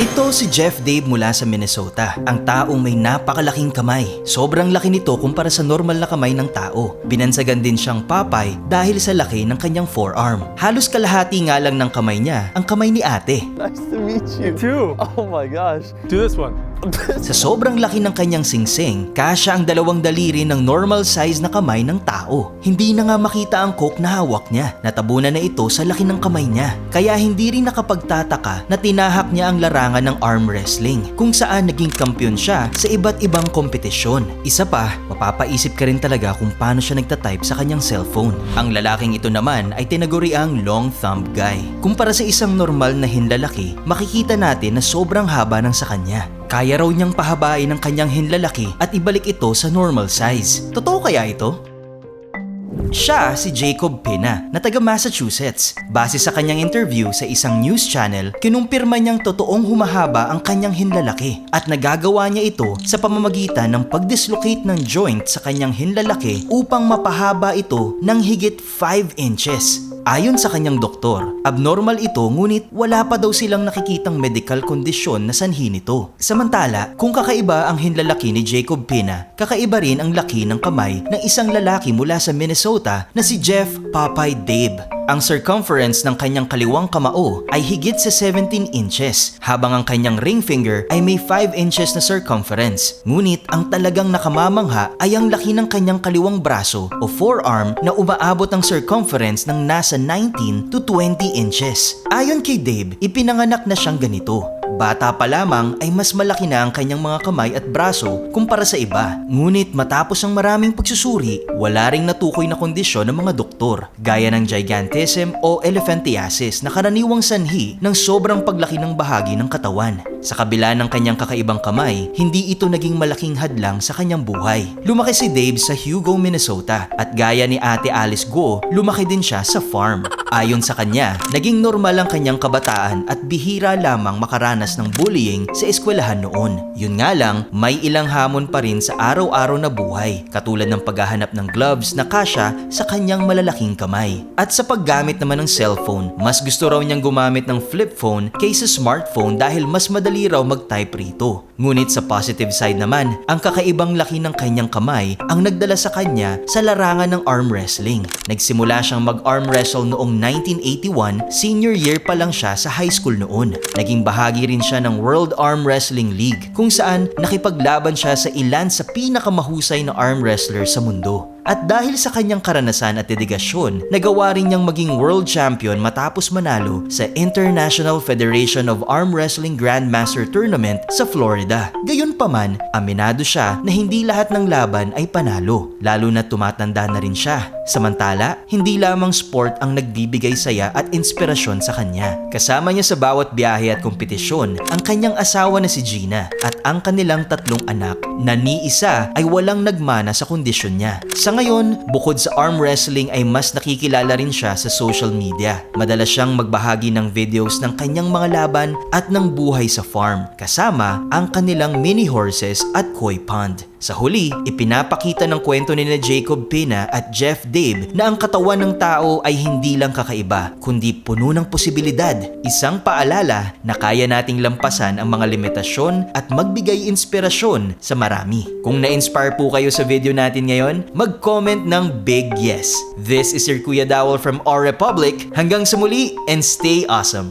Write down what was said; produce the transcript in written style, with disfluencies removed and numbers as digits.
Ito si Jeff Dave mula sa Minnesota, ang taong may napakalaking kamay. Sobrang laki nito kumpara sa normal na kamay ng tao. Binansagan din siyang Popeye dahil sa laki ng kanyang forearm. Halos kalahati nga lang ng kamay niya ang kamay ni ate. Nice to meet you. Too. Oh my gosh. Do this one. Sa sobrang laki ng kanyang singsing, kasya ang 2 daliri ng normal size na kamay ng tao. Hindi na nga makita ang coke na hawak niya. Natabunan na ito sa laki ng kamay niya. Kaya hindi rin nakapagtataka na tinahak niya ang larangan ng arm wrestling, kung saan naging kampiyon siya sa iba't ibang kompetisyon. Isa pa, mapapaisip ka rin talaga kung paano siya nagtatype sa kanyang cellphone. Ang lalaking ito naman ay tinaguriang long-thumbed guy. Kumpara sa isang normal na hinlalaki, makikita natin na sobrang haba ng sa kanya. Kaya raw niyang pahabain ang kanyang hinlalaki at ibalik ito sa normal size. Totoo kaya ito? Siya si Jacob Pena na taga Massachusetts. Base sa kanyang interview sa isang news channel, kinumpirma niyang totoong humahaba ang kanyang hinlalaki at nagagawa niya ito sa pamamagitan ng pag-dislocate ng joint sa kanyang hinlalaki upang mapahaba ito ng higit 5 inches. Ayon sa kanyang doktor, abnormal ito ngunit wala pa daw silang nakikitang medical kondisyon na sanhi nito. Samantala, kung kakaiba ang hinlalaki ni Jacob Pena, kakaiba rin ang laki ng kamay ng isang lalaki mula sa Minnesota na si Jeff Popeye Dave. Ang circumference ng kanyang kaliwang kamao ay higit sa 17 inches, habang ang kanyang ring finger ay may 5 inches na circumference. Ngunit ang talagang nakamamangha ay ang laki ng kanyang kaliwang braso o forearm na umaabot ang circumference ng nasa 19 to 20 inches. Ayon kay Dave, ipinanganak na siyang ganito. Bata pa lamang ay mas malaki na ang kanyang mga kamay at braso kumpara sa iba. Ngunit matapos ang maraming pagsusuri, wala ring natukoy na kondisyon ng mga doktor, gaya ng gigantism o elephantiasis na karaniwang sanhi ng sobrang paglaki ng bahagi ng katawan. Sa kabila ng kanyang kakaibang kamay, hindi ito naging malaking hadlang sa kanyang buhay. Lumaki si Dave sa Hugo, Minnesota, at gaya ni Ate Alice Guo, lumaki din siya sa farm. Ayon sa kanya, naging normal ang kanyang kabataan at bihira lamang makaranas ng bullying sa eskwelahan noon. Yun nga lang, may ilang hamon pa rin sa araw-araw na buhay, katulad ng paghahanap ng gloves na kasya sa kanyang malalaking kamay. At sa paggamit naman ng cellphone, mas gusto raw niyang gumamit ng flip phone kaysa smartphone dahil mas madali raw mag-type rito. Ngunit sa positive side naman, ang kakaibang laki ng kanyang kamay ang nagdala sa kanya sa larangan ng arm wrestling. Nagsimula siyang mag-arm wrestle noong 1981, senior year pa lang siya sa high school noon. Naging bahagi rin siya ng World Arm Wrestling League, kung saan nakipaglaban siya sa ilan sa pinakamahusay na arm wrestler sa mundo. At dahil sa kanyang karanasan at dedigasyon, nagawa rin niyang maging world champion matapos manalo sa International Federation of Arm Wrestling Grandmaster Tournament sa Florida. Gayunpaman, aminado siya na hindi lahat ng laban ay panalo, lalo na tumatanda na rin siya. Samantala, hindi lamang sport ang nagbibigay saya at inspirasyon sa kanya. Kasama niya sa bawat biyahe at kompetisyon ang kanyang asawa na si Gina at ang kanilang 3 anak na ni isa ay walang nagmana sa kondisyon niya. Sa ngayon, bukod sa arm wrestling ay mas nakikilala rin siya sa social media. Madalas siyang magbahagi ng videos ng kanyang mga laban at ng buhay sa farm, kasama ang kanilang mini horses at koi pond. Sa huli, ipinapakita ng kwento ni Jacob Pena at Jeff Dave na ang katawan ng tao ay hindi lang kakaiba, kundi puno ng posibilidad. Isang paalala na kaya nating lampasan ang mga limitasyon at magbigay inspirasyon sa marami. Kung na-inspire po kayo sa video natin ngayon, mag-comment ng big yes. This is your Kuya Dawal from Our Republic. Hanggang sa muli and stay awesome!